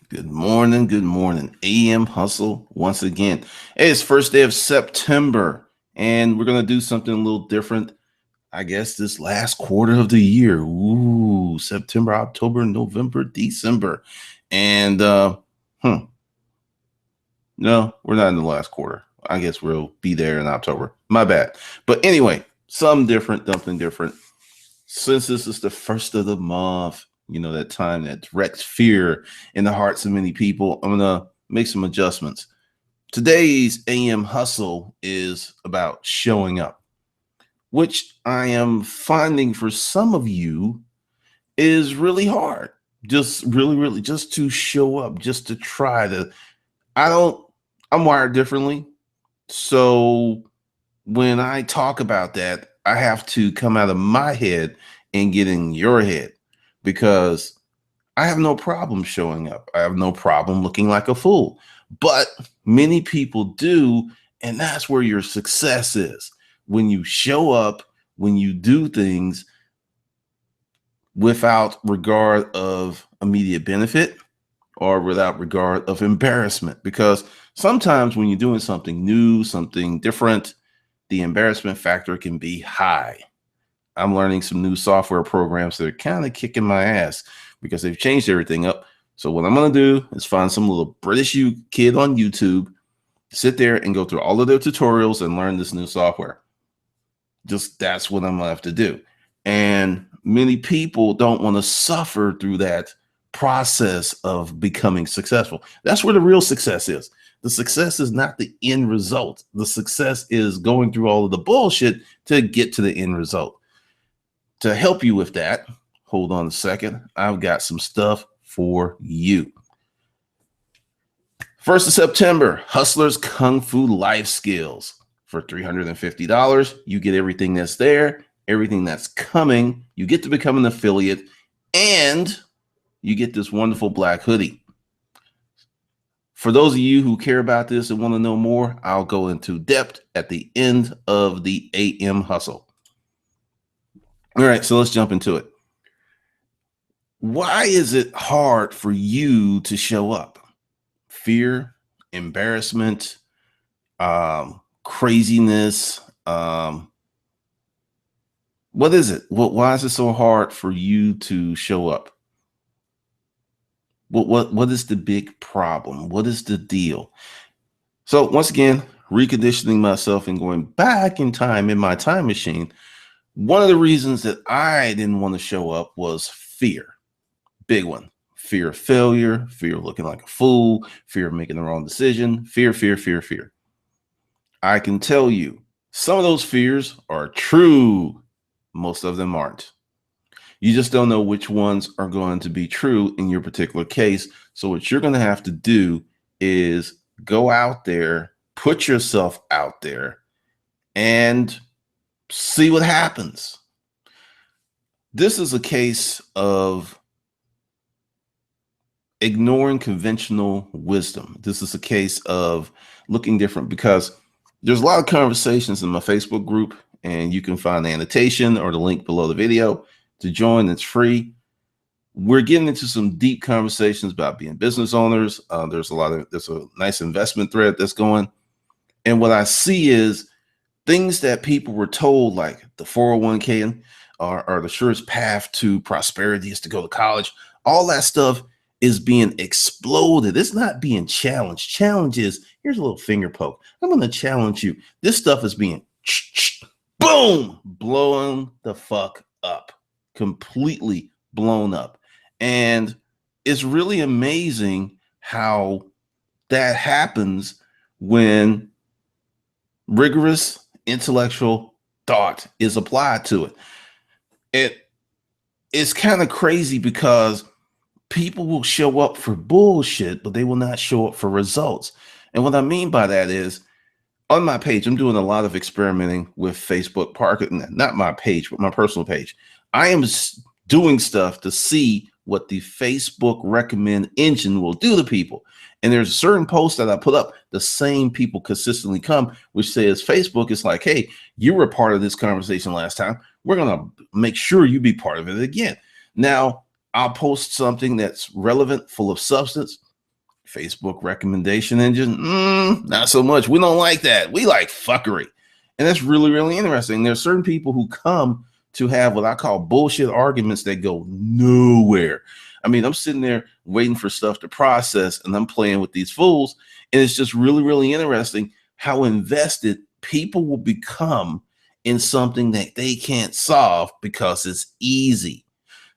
Good morning. Good morning. AM Hustle once again. Hey, it's first day of September, and we're going to do something a little different, I guess, this last quarter of the year. Ooh, September, October, November, December. And, no, we're not in the last quarter. I guess we'll be there in October. My bad. But anyway, something different. Since this is the first of the month, that time that wrecks fear in the hearts of many people, I'm going to make some adjustments. Today's AM Hustle is about showing up, which I am finding for some of you is really hard. Just really, just to show up, just to try to. I'm wired differently. So when I talk about that, I have to come out of my head and get in your head because I have no problem showing up. I have no problem looking like a fool, but many people do. And that's where your success is. When you show up, when you do things without regard of immediate benefit or without regard of embarrassment, because sometimes when you're doing something new, something different, the embarrassment factor can be high. I'm learning some new software programs that are kind of kicking my ass because they've changed everything up. So what I'm going to do is find some little British kid on YouTube, sit there and go through all of their tutorials and learn this new software. Just that's what I'm going to have to do. And many people don't want to suffer through that process of becoming successful. That's where the real success is. The success is not the end result. The success is going through all of the bullshit to get to the end result. To help you with that, hold on a second. I've got some stuff for you. 1st of September, Hustlers Kung Fu Life Skills. For $350, you get everything that's there, everything that's coming. You get to become an affiliate, and you get this wonderful black hoodie. For those of you who care about this and want to know more, I'll go into depth at the end of the AM Hustle. All right, so let's jump into it. Why is it hard for you to show up? Fear, embarrassment, craziness. What is it? Why is it so hard for you to show up? What is the big problem? What is the deal? So once again, reconditioning myself and going back in time in my time machine. One of the reasons that I didn't want to show up was fear. Big one. Fear of failure, fear of looking like a fool, fear of making the wrong decision, fear. I can tell you some of those fears are true. Most of them aren't. You just don't know which ones are going to be true in your particular case. So what you're going to have to do is go out there, put yourself out there, and see what happens. This is a case of ignoring conventional wisdom. This is a case of looking different because there's a lot of conversations in my Facebook group, and you can find the annotation or the link below the video to join. It's free. We're getting into some deep conversations about being business owners. There's a nice investment thread that's going. And what I see is things that people were told, like the 401k or the surest path to prosperity is to go to college. All that stuff is being exploded. It's not being challenged. Challenge is, here's a little finger poke. I'm going to challenge you. This stuff is being boom, blown the fuck up, completely blown up. And it's really amazing how that happens when rigorous intellectual thought is applied to it. It's kind of crazy because people will show up for bullshit, but they will not show up for results. And what I mean by that is, on my page, I'm doing a lot of experimenting with Facebook Marketing, not my page, but my personal page. I am doing stuff to see what the Facebook recommend engine will do to people. And there's a certain post that I put up, the same people consistently come, which says Facebook is like, hey, you were part of this conversation last time. We're going to make sure you be part of it again. Now, I'll post something that's relevant, full of substance. Facebook recommendation engine, not so much. We don't like that. We like fuckery. And that's really, really interesting. There's certain people who come to have what I call bullshit arguments that go nowhere. I mean, I'm sitting there waiting for stuff to process and I'm playing with these fools. And it's just really, really interesting how invested people will become in something that they can't solve because it's easy.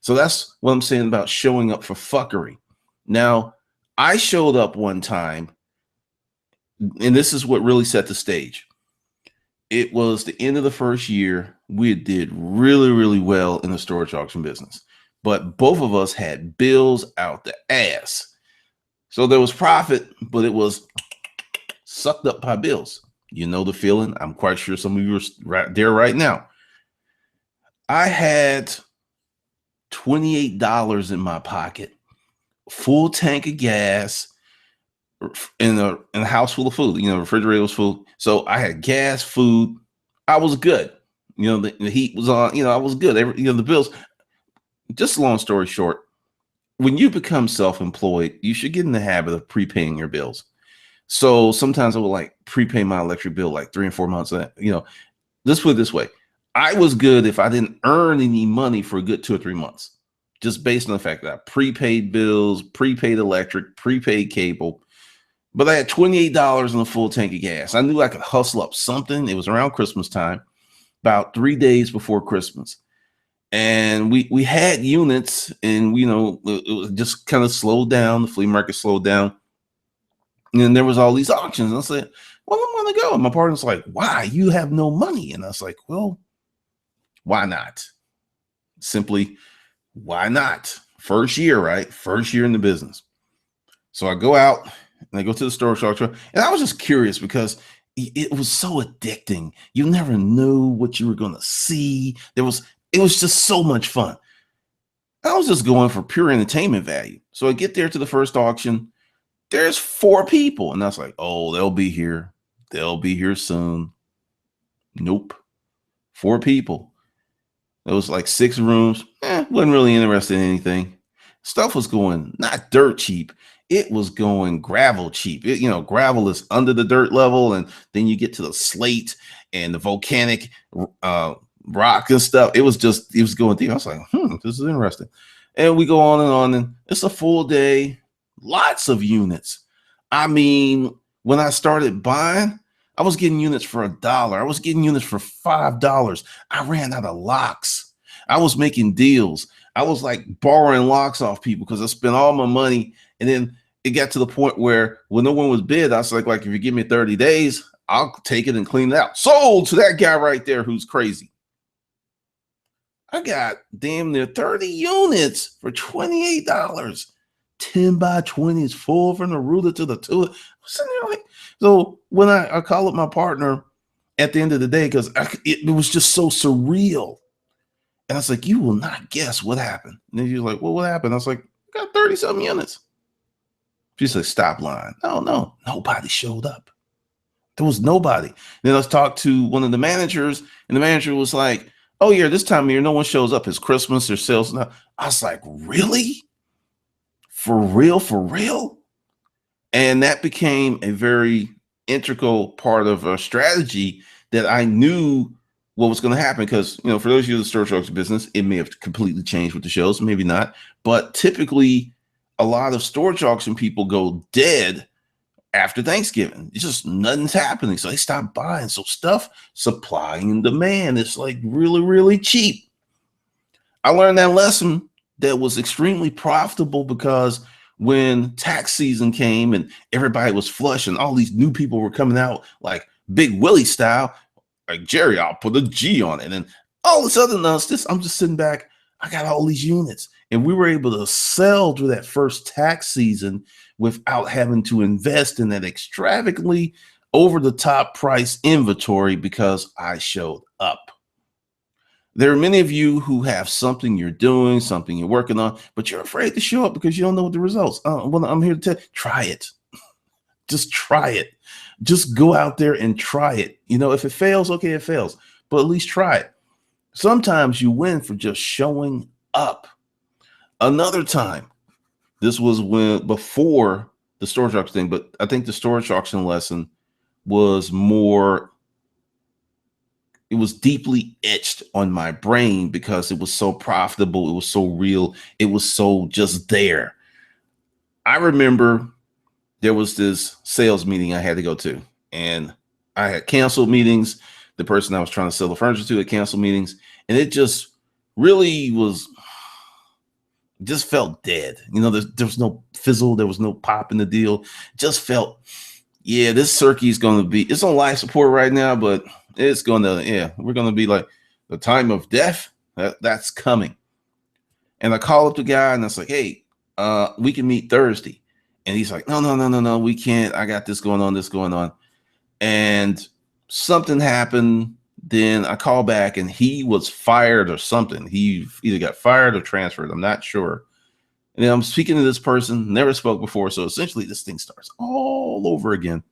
So that's what I'm saying about showing up for fuckery. Now, I showed up one time, and this is what really set the stage. It was the end of the first year. We did really, really well in the storage auction business, but both of us had bills out the ass. So there was profit, but it was sucked up by bills. You know the feeling. I'm quite sure some of you are right there right now. I had $28 in my pocket, full tank of gas, in a house full of food. You know, refrigerator was full. So I had gas, food. I was good. You know, the heat was on. You know, I was good. The bills. Just long story short, when you become self-employed, you should get in the habit of prepaying your bills. So sometimes I would like prepay my electric bill like 3 and 4 months. You know, let's put it this way. I was good if I didn't earn any money for a good 2 or 3 months, just based on the fact that I prepaid bills, prepaid electric, prepaid cable. But I had $28 in a full tank of gas. I knew I could hustle up something. It was around Christmas time, about 3 days before Christmas. And we had units, and it was just kind of slowed down. The flea market slowed down. And there was all these auctions. And I said, well, I'm going to go. And my partner's like, why? You have no money. And I was like, well, why not? Simply, why not? First year, right? First year in the business. So I go out and I go to the storage auction. And I was just curious because it was so addicting. You never knew what you were going to see. It was just so much fun. I was just going for pure entertainment value. So I get there to the first auction. There's 4 people. And I was like, oh, they'll be here. They'll be here soon. Nope. 4 people. It was like 6 rooms. Wasn't really interested in anything. Stuff was going not dirt cheap. It was going gravel cheap. Gravel is under the dirt level. And then you get to the slate and the volcanic rock and stuff. It was going deep. I was like, this is interesting. And we go on, and it's a full day, lots of units. I mean, when I started buying, I was getting units for $1. I was getting units for $5. I ran out of locks. I was making deals. I was like borrowing locks off people because I spent all my money. And then it got to the point where when no one was bid, I was like if you give me 30 days, I'll take it and clean it out. Sold to that guy right there who's crazy. I got damn near 30 units for $28. 10 by 20 is full from the ruler to the tool. I'm sitting there like, so when I call up my partner at the end of the day, because it was just so surreal. And I was like, you will not guess what happened. And then he was like, well, what happened? I was like, I got 30-something units. She said, stop lying. No, nobody showed up. There was nobody. Then I talked to one of the managers, and the manager was like, oh, yeah, this time of year, no one shows up. It's Christmas, there's sales now. I was like, really? For real? For real? And that became a very integral part of a strategy that I knew what was going to happen. Because, for those of you in the storage auction business, it may have completely changed with the shows, maybe not. But typically, a lot of storage auction people go dead after Thanksgiving. It's just nothing's happening. So they stop buying. So stuff, supply and demand, it's like really, really cheap. I learned that lesson that was extremely profitable because when tax season came and everybody was flush and all these new people were coming out like Big Willie style, like Jerry, I'll put a G on it. And all this other nonsense, I'm just sitting back. I got all these units. And we were able to sell through that first tax season without having to invest in that extravagantly over the top price inventory because I showed up. There are many of you who have something you're doing, something you're working on, but you're afraid to show up because you don't know what the results. Well, I'm here to tell you, try it. Just try it. Just go out there and try it. If it fails, okay, it fails, but at least try it. Sometimes you win for just showing up. Another time, this was before the storage auction thing, but I think the storage auction lesson was more, it was deeply etched on my brain because it was so profitable. It was so real. It was so just there. I remember there was this sales meeting I had to go to, and I had canceled meetings. The person I was trying to sell the furniture to had canceled meetings, and it just really was, just felt dead. You know, there was no fizzle, there was no pop in the deal. Just felt, yeah, this circuit is going to be, it's on life support right now, but it's going to, yeah, we're going to be like the time of death. That's coming. And I call up the guy and I was like, hey, we can meet Thursday. And he's like, no, we can't. I got this going on. And something happened. Then I call back and he was fired or something. He either got fired or transferred. I'm not sure. And then I'm speaking to this person, never spoke before. So essentially this thing starts all over again.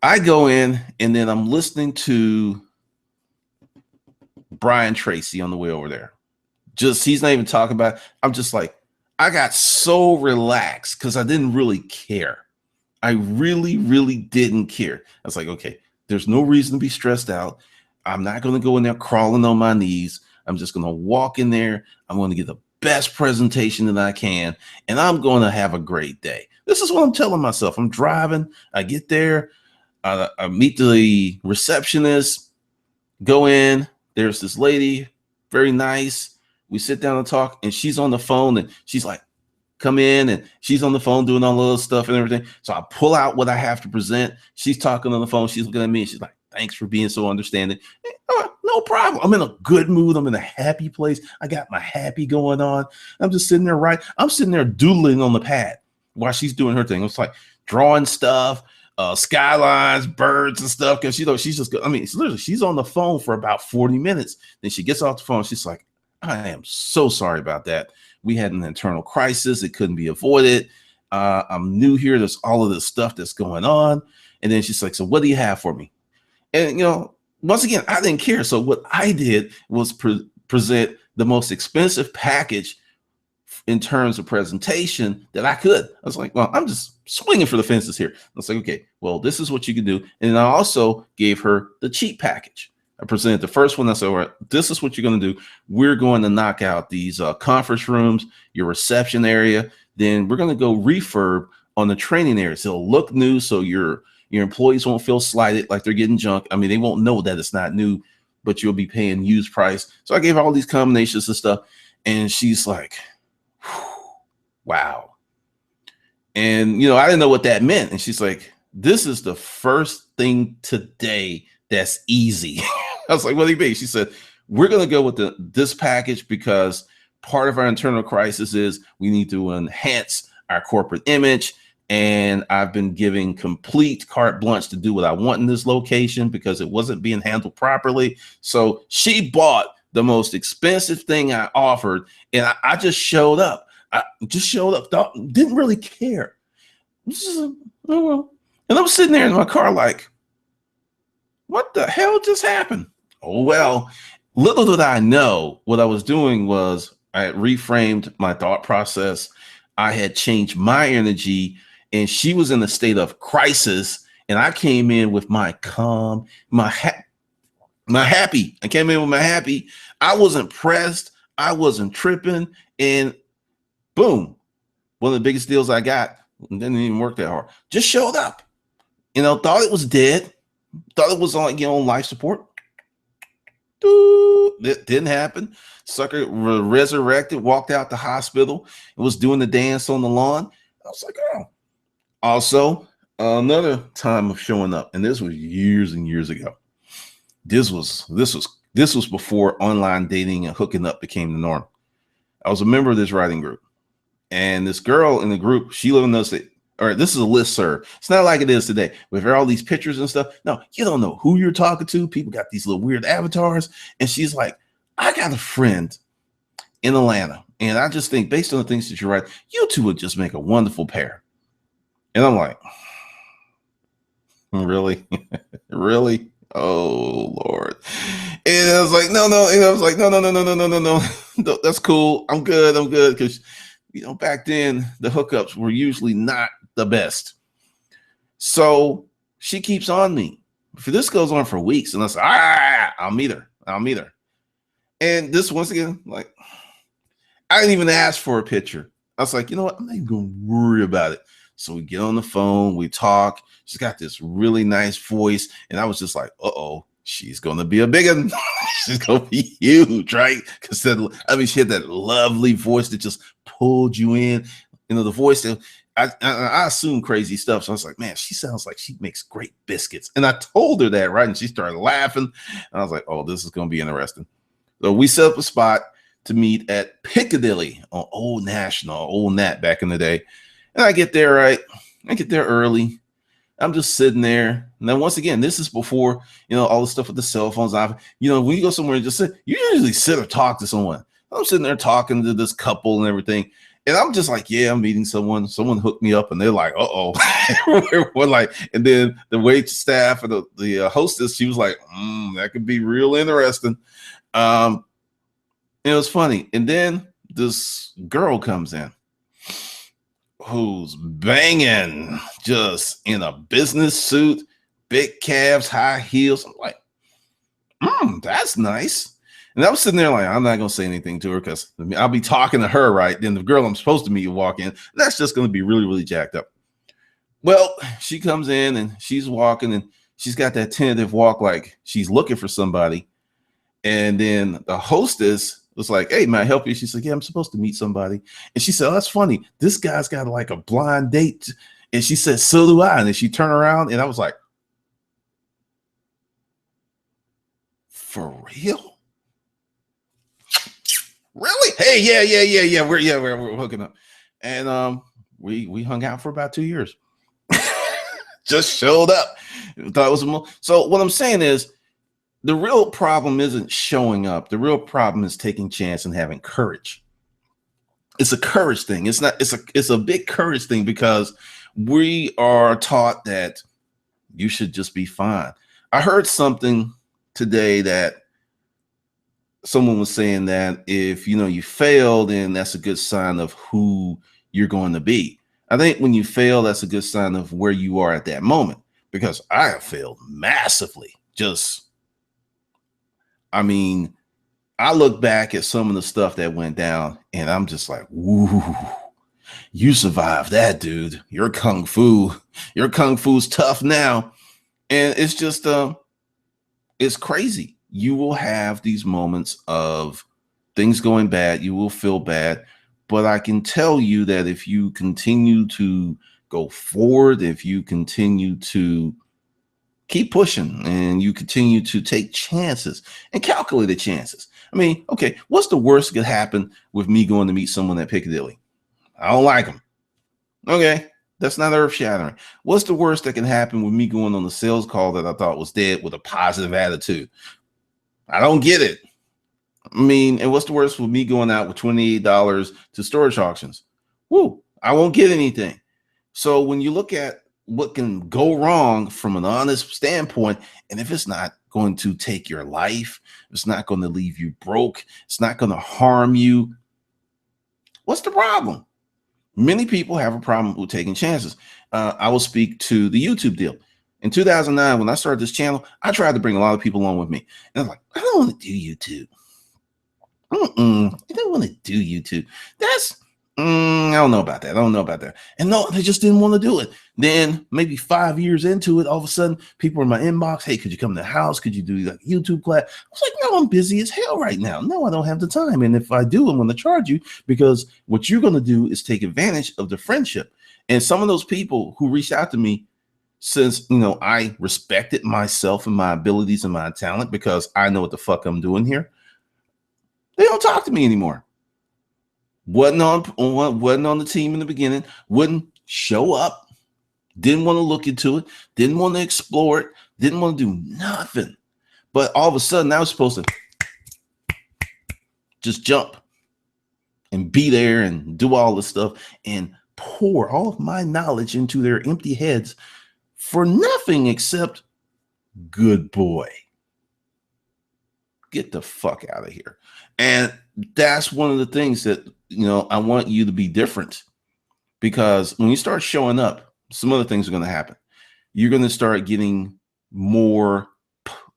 I go in and then I'm listening to Brian Tracy on the way over there. Just, he's not even talking about it. I'm just like, I got so relaxed because I didn't really care. I really, really didn't care. I was like, okay, there's no reason to be stressed out. I'm not going to go in there crawling on my knees. I'm just going to walk in there. I'm going to get the best presentation that I can, and I'm going to have a great day. This is what I'm telling myself. I'm driving. I get there. I meet the receptionist, go in. There's this lady, very nice. We sit down and talk, and she's on the phone, and she's like, come in, and she's on the phone doing all the little stuff and everything. So I pull out what I have to present. She's talking on the phone. She's looking at me, and she's like, thanks for being so understanding. No problem. I'm in a good mood. I'm in a happy place. I got my happy going on. I'm just sitting there, I'm sitting there doodling on the pad while she's doing her thing. It's like drawing stuff, skylines, birds and stuff. Cause she's just, I mean, it's literally, she's on the phone for about 40 minutes. Then she gets off the phone. She's like, I am so sorry about that. We had an internal crisis. It couldn't be avoided. I'm new here. There's all of this stuff that's going on. And then she's like, so what do you have for me? And, once again, I didn't care. So what I did was present the most expensive package in terms of presentation that I could. I was like, well, I'm just swinging for the fences here. I was like, okay, well, this is what you can do. And I also gave her the cheap package. I presented the first one. I said, all right, this is what you're going to do. We're going to knock out these conference rooms, your reception area. Then we're going to go refurb on the training area. So it'll look new. So your employees won't feel slighted like they're getting junk. I mean, they won't know that it's not new, but you'll be paying used price. So I gave her all these combinations and stuff. And she's like, wow. And, I didn't know what that meant. And she's like, this is the first thing today that's easy. I was like, what do you mean? She said, we're going to go with this package because part of our internal crisis is we need to enhance our corporate image. And I've been giving complete carte blanche to do what I want in this location because it wasn't being handled properly. So she bought the most expensive thing I offered. And I just showed up. Didn't really care. Oh, well. And I'm sitting there in my car like, what the hell just happened? Oh, well, little did I know what I was doing was I had reframed my thought process. I had changed my energy, and she was in a state of crisis. And I came in with my calm, my happy. I came in with my happy. I wasn't pressed. I wasn't tripping. And boom, one of the biggest deals I got, didn't even work that hard. Just showed up. Thought it was dead. Thought it was on life support. It didn't happen. Sucker resurrected, walked out the hospital, and was doing the dance on the lawn. I was like, oh. Also, another time of showing up, and this was years and years ago. This was before online dating and hooking up became the norm. I was a member of this writing group, and this girl in the group, she lived in the state. All right, this is a listserv. It's not like it is today with all these pictures and stuff. No, you don't know who you're talking to. People got these little weird avatars. And she's like, I got a friend in Atlanta. And I just think based on the things that you write, you two would just make a wonderful pair. And I'm like, really? Really? Oh, Lord. And I was like, no. And I was like, no. That's cool. I'm good. Because back then the hookups were usually not the best. So she keeps on me. If this goes on for weeks, and I say, I'll meet her. I'll meet her. And this, once again, like, I didn't even ask for a picture. I was like, you know what? I'm not even going to worry about it. So we get on the phone, we talk. She's got this really nice voice. And I was just like, uh-oh, she's going to be a big one. She's going to be huge, right? Because she had that lovely voice that just pulled you in. The voice that I assume crazy stuff. So I was like, man, she sounds like she makes great biscuits. And I told her that, right? And she started laughing. And I was like, oh, this is going to be interesting. So we set up a spot to meet at Piccadilly on Old National, Old Nat back in the day. And I get there, right? I get there early. I'm just sitting there. And then once again, this is before, all the stuff with the cell phones. When you go somewhere and just sit, you usually sit or talk to someone. I'm sitting there talking to this couple and everything. And I'm just like, yeah, I'm meeting someone. Someone hooked me up and they're like, uh-oh. We're like, and then the wait staff and the hostess, she was like, that could be real interesting. It was funny. And then this girl comes in who's banging, just in a business suit, big calves, high heels. I'm like, that's nice. And I was sitting there like, I'm not going to say anything to her because I'll be talking to her, right? Then the girl I'm supposed to meet will walk in. That's just going to be really, really jacked up. Well, she comes in and she's walking and she's got that tentative walk like she's looking for somebody. And then the hostess was like, hey, may I help you? She said, yeah, I'm supposed to meet somebody. And she said, oh, that's funny. This guy's got like a blind date. And she said, so do I. And then she turned around and I was like, for real? Really? Hey, yeah. We're hooking up. And we hung out for about 2 years. Just showed up. Thought it was so what I'm saying is the real problem isn't showing up. The real problem is taking chance and having courage. It's a courage thing. It's a big courage thing because we are taught that you should just be fine. I heard something today that someone was saying that if you fail, then that's a good sign of who you're going to be. I think when you fail, that's a good sign of where you are at that moment, because I have failed massively. I look back at some of the stuff that went down and I'm just like, woo, you survived that, dude. Your kung fu's tough now. And it's just, it's crazy. You will have these moments of things going bad. You will feel bad. But I can tell you that if you continue to go forward, if you continue to keep pushing and you continue to take chances and calculate the chances. Okay, what's the worst that could happen with me going to meet someone at Piccadilly? I don't like them. Okay, that's not earth shattering. What's the worst that can happen with me going on a sales call that I thought was dead with a positive attitude? I don't get it. And what's the worst with me going out with $28 to storage auctions? Woo, I won't get anything. So when you look at what can go wrong from an honest standpoint, and if it's not going to take your life, it's not going to leave you broke, it's not going to harm you, what's the problem? Many people have a problem with taking chances. I will speak to the YouTube deal. In 2009, when I started this channel, I tried to bring a lot of people along with me. And I was like, I don't want to do YouTube. I don't want to do YouTube. I don't know about that. And no, they just didn't want to do it. Then maybe 5 years into it, all of a sudden, people in my inbox, hey, could you come to the house? Could you do like YouTube class? I was like, no, I'm busy as hell right now. No, I don't have the time. And if I do, I'm going to charge you, because what you're going to do is take advantage of the friendship. And some of those people who reached out to me, since, I respected myself and my abilities and my talent, because I know what the fuck I'm doing here, they don't talk to me anymore. Wasn't on the team in the beginning, wouldn't show up, didn't want to look into it, didn't want to explore it, didn't want to do nothing. But all of a sudden, I was supposed to just jump and be there and do all this stuff and pour all of my knowledge into their empty heads for nothing except good boy. Get the fuck out of here. And that's one of the things that, I want you to be different, because when you start showing up, some other things are going to happen. You're going to start getting more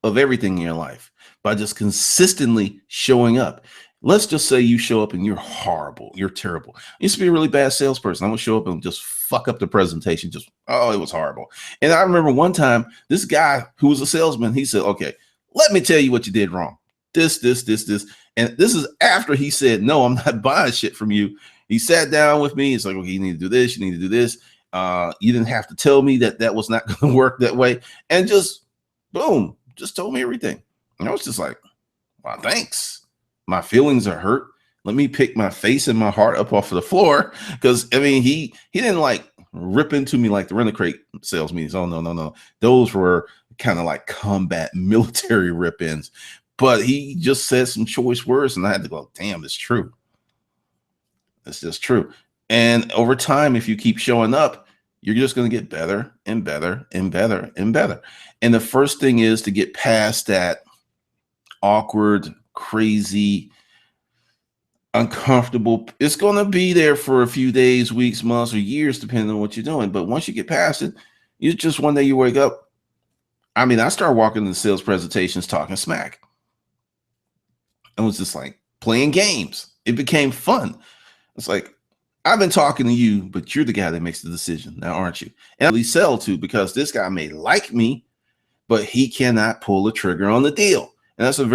of everything in your life by just consistently showing up. Let's just say you show up and you're horrible, you're terrible. You used to be a really bad salesperson. I'm gonna show up and just fuck up the presentation. Oh, it was horrible. And I remember one time, this guy who was a salesman, he said, "Okay, let me tell you what you did wrong. This. And this is after he said, "No, I'm not buying shit from you." He sat down with me. He's like, "Okay, you need to do this. You need to do this. You didn't have to tell me that was not going to work that way." And just boom, just told me everything. And I was just like, "Wow, thanks. My feelings are hurt. Let me pick my face and my heart up off of the floor." Because I mean, he didn't like rip into me like the rent-a-crate sales meetings. Oh no. Those were kind of like combat military rip-ins. But he just said some choice words, and I had to go, "Damn, it's true. It's just true." And over time, if you keep showing up, you're just going to get better and better and better and better. And the first thing is to get past that awkward, crazy, uncomfortable. It's going to be there for a few days, weeks, months, or years, depending on what you're doing. But once you get past it, you just one day you wake up. I mean, I started walking into sales presentations talking smack. It was just like playing games. It became fun. It's like, I've been talking to you, but you're the guy that makes the decision now, aren't you? And I really sell to, because this guy may like me, but he cannot pull the trigger on the deal. And that's a